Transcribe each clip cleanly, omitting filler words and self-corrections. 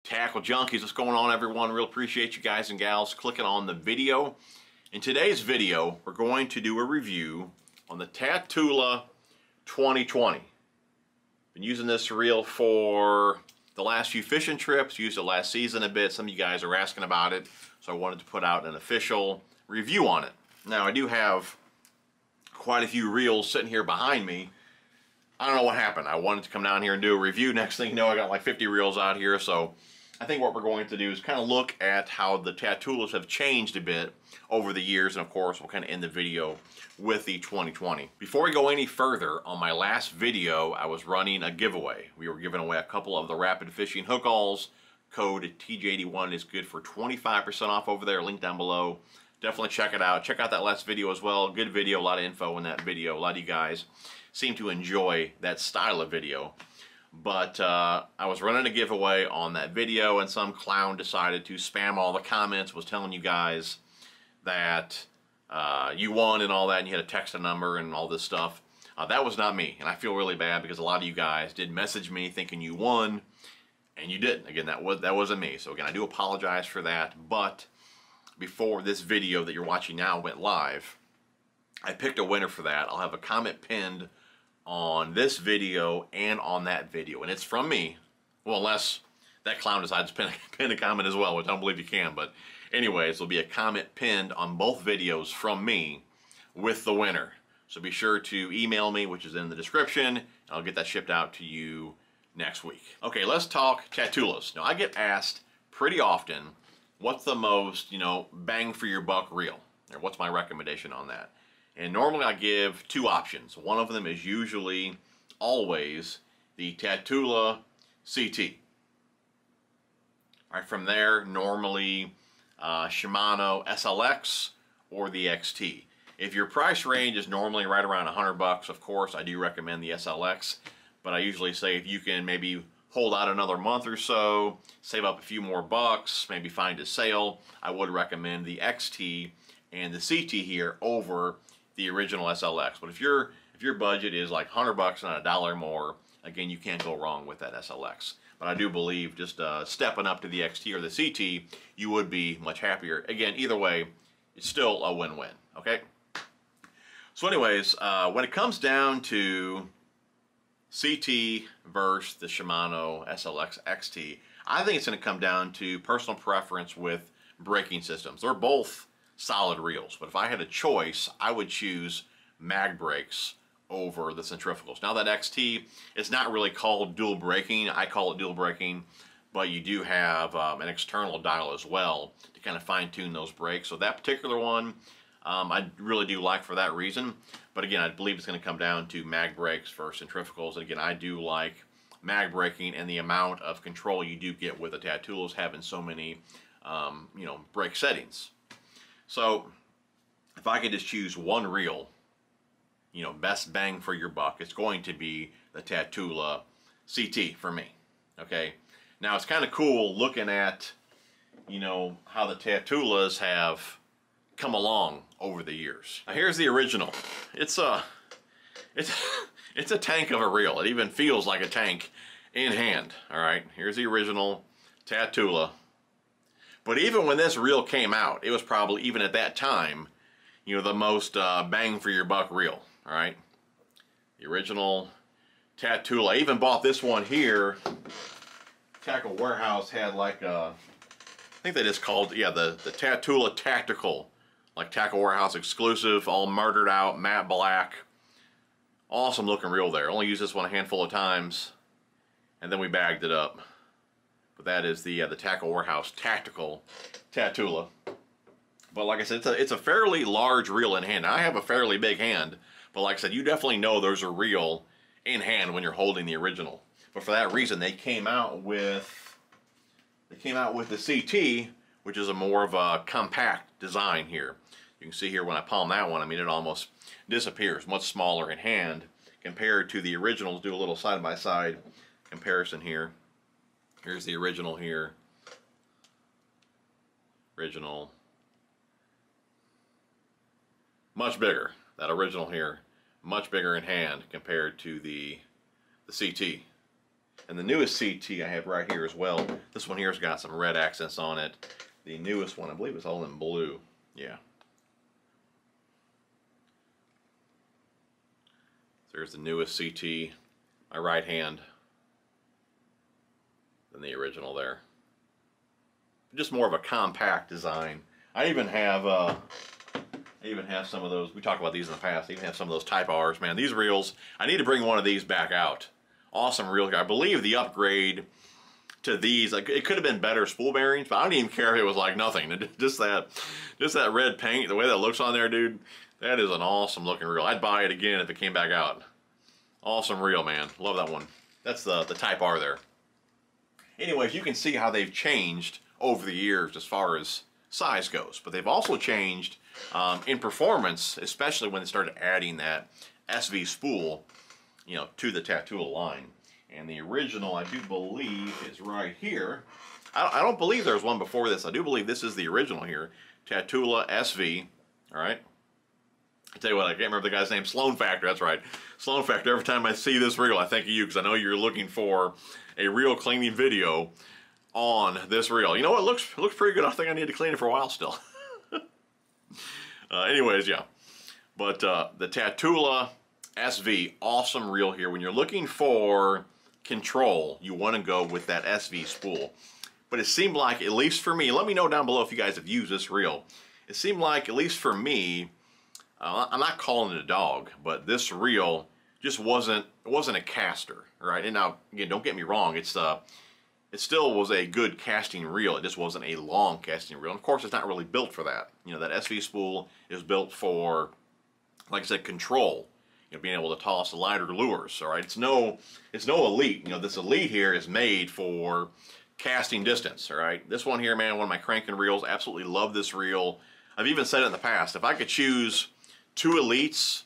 Tackle Junkies, what's going on, everyone? Real appreciate you guys and gals clicking on the video. In today's video, we're going to do a review on the Tatula 2020. Been using this reel for the last few fishing trips, used it last season a bit. Some of you guys are asking about it, so I wanted to put out an official review on it. Now, I do have quite a few reels sitting here behind me. I don't know what happened. I wanted to come down here and do a review. Next thing you know, I got like 50 reels out here. So I think what we're going to do is kind of look at how the Tatulas have changed a bit over the years. And of course, we'll kind of end the video with the 2020. Before we go any further, on my last video, I was running a giveaway. We were giving away a couple of the Rapid Fishing hook-alls. Code TJ81 is good for 25% off over there. Link down below. Definitely check it out. Check out that last video as well. Good video, a lot of info in that video. A lot of you guys seem to enjoy that style of video. But I was running a giveaway on that video, and some clown decided to spam all the comments, was telling you guys that you won and all that, and you had to text a number and all this stuff. That was not me, and I feel really bad because a lot of you guys did message me thinking you won, and you didn't. Again, that wasn't me. So again, I do apologize for that. But before this video that you're watching now went live, I picked a winner for that. I'll have a comment pinned on this video and on that video, and it's from me. Well, unless that clown decides to pin a comment as well, which I don't believe you can. But anyways, there'll be a comment pinned on both videos from me with the winner. So be sure to email me, which is in the description, and I'll get that shipped out to you next week. Okay, let's talk Tatulas. Now, I get asked pretty often, what's the most, bang for your buck reel? Or what's my recommendation on that? And normally I give two options. One of them is usually always the Tatula CT. All right, from there, normally Shimano SLX or the XT. If your price range is normally right around $100, of course, I do recommend the SLX. But I usually say if you can maybe hold out another month or so, save up a few more bucks, maybe find a sale, I would recommend the XT and the CT here over the original SLX. But if your budget is like $100 and $1 more, again, you can't go wrong with that SLX. But I do believe just stepping up to the XT or the CT, you would be much happier. Again, either way, it's still a win-win, okay? So anyways, when it comes down to CT versus the Shimano SLX XT, I think it's going to come down to personal preference with braking systems. They're both solid reels, but if I had a choice, I would choose mag brakes over the centrifugals. Now that XT, it's not really called dual braking. I call it dual braking, but you do have an external dial as well to kind of fine tune those brakes. So that particular one, I really do like for that reason. But again, I believe it's going to come down to mag brakes for centrifugals. And again, I do like mag braking and the amount of control you do get with the Tatulas having so many, brake settings. So if I could just choose one reel, best bang for your buck, it's going to be the Tatula CT for me. Okay. Now it's kind of cool looking at, how the Tatulas have come along over the years. Now here's the original. It's a tank of a reel. It even feels like a tank in hand. All right. Here's the original Tatula. But even when this reel came out, it was probably, even at that time, the most bang for your buck reel. All right, the original Tatula. I even bought this one here. Tackle Warehouse had like a, I think they just called, yeah, the Tatula Tactical, like Tackle Warehouse exclusive, all murdered out, matte black. Awesome looking reel there. Only used this one a handful of times, and then we bagged it up. But that is the Tackle Warehouse Tactical Tatula. But like I said, it's a fairly large reel in hand. Now, I have a fairly big hand, but like I said, you definitely know there's a reel in hand when you're holding the original. But for that reason, they came out with the CT, which is a more of a compact design here. You can see here when I palm that one, I mean, it almost disappears, much smaller in hand compared to the originals. Do a little side-by-side comparison here. Here's the original here. Original. Much bigger. That original here, much bigger in hand compared to the CT. And the newest CT I have right here as well. This one here has got some red accents on it. The newest one, I believe, is all in blue. Yeah. There's the newest CT, my right hand, than the original there. Just more of a compact design. I even have some of those. We talked about these in the past. I even have some of those Type R's. Man, these reels, I need to bring one of these back out. Awesome reel. I believe the upgrade to these, like, it could have been better spool bearings, but I don't even care if it was like nothing. Just that red paint, the way that looks on there, dude, that is an awesome looking reel. I'd buy it again if it came back out. Awesome reel, man. Love that one. That's the Type R there. Anyways, you can see how they've changed over the years as far as size goes, but they've also changed in performance, especially when they started adding that SV spool, you know, to the Tatula line. And the original, I do believe, is right here. I don't believe there was one before this. I do believe this is the original here, Tatula SV. All right. I tell you what, I can't remember the guy's name. Sloan Factor. That's right, Sloan Factor. Every time I see this reel, I think of you because I know you're looking for a reel cleaning video on this reel. You know what? It looks pretty good. I think I need to clean it for a while still. Anyways, yeah. But the Tatula SV, awesome reel here. When you're looking for control, you want to go with that SV spool. But it seemed like, at least for me, let me know down below if you guys have used this reel. It seemed like, at least for me, I'm not calling it a dog, but this reel just wasn't a caster, right? And now, again, don't get me wrong, it still was a good casting reel. It just wasn't a long casting reel. And of course, it's not really built for that. You know, that SV spool is built for, like I said, control. You know, being able to toss lighter lures. All right, it's no elite. You know, this elite here is made for casting distance. All right, this one here, man, one of my cranking reels. Absolutely love this reel. I've even said it in the past. If I could choose two elites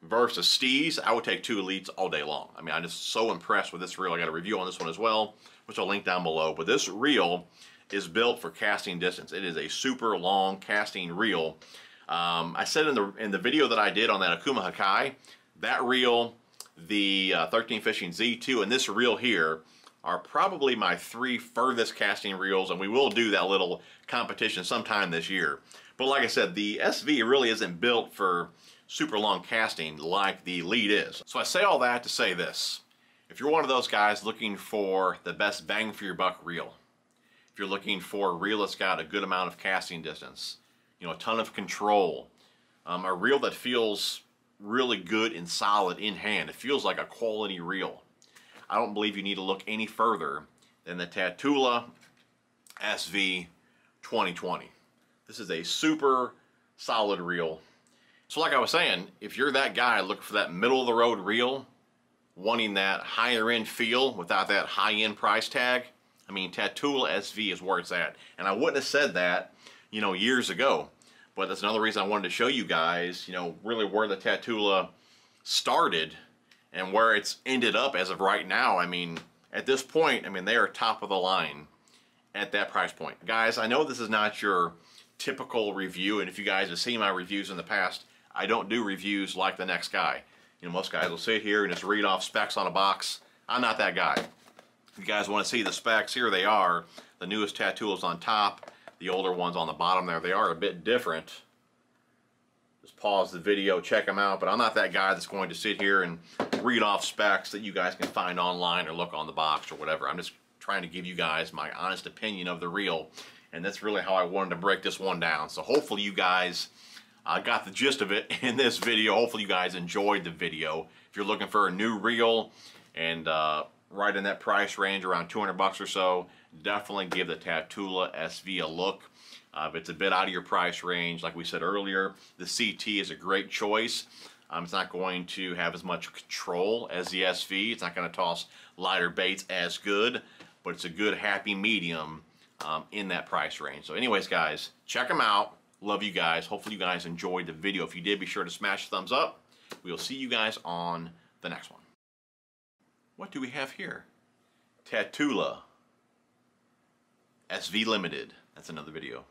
versus Steez, I would take two elites all day long. I mean, I'm just so impressed with this reel. I got a review on this one as well, which I'll link down below. But this reel is built for casting distance. It is a super long casting reel. I said in the video that I did on that Akuma Hakai, that reel, the 13 Fishing Z2, and this reel here are probably my three furthest casting reels, and we will do that little competition sometime this year. But like I said, the SV really isn't built for super long casting like the Elite is. So I say all that to say this. If you're one of those guys looking for the best bang for your buck reel, if you're looking for a reel that's got a good amount of casting distance, you know, a ton of control, a reel that feels really good and solid in hand, it feels like a quality reel, I don't believe you need to look any further than the Tatula SV 2020. This is a super solid reel. So like I was saying, if you're that guy looking for that middle of the road reel, wanting that higher end feel without that high end price tag, I mean, Tatula SV is where it's at. And I wouldn't have said that, you know, years ago. But that's another reason I wanted to show you guys, you know, really where the Tatula started and where it's ended up as of right now. I mean, at this point, I mean, they are top of the line at that price point. Guys, I know this is not your typical review, and if you guys have seen my reviews in the past, I don't do reviews like the next guy. You know, most guys will sit here and just read off specs on a box. I'm not that guy. If you guys want to see the specs, here they are. The newest Tatulas on top, the older ones on the bottom there. They are a bit different. Just pause the video, check them out, but I'm not that guy that's going to sit here and read off specs that you guys can find online or look on the box or whatever. I'm just trying to give you guys my honest opinion of the reel, and that's really how I wanted to break this one down. So hopefully you guys got the gist of it in this video. Hopefully you guys enjoyed the video. If you're looking for a new reel and right in that price range, around 200 bucks or so, definitely give the Tatula SV a look. If it's a bit out of your price range, like we said earlier, the CT is a great choice. It's not going to have as much control as the SV. It's not going to toss lighter baits as good, but it's a good happy medium in that price range. So anyways, guys, check them out. Love you guys. Hopefully you guys enjoyed the video. If you did, be sure to smash the thumbs up. We'll see you guys on the next one. What do we have here? Tatula SV Limited. That's another video.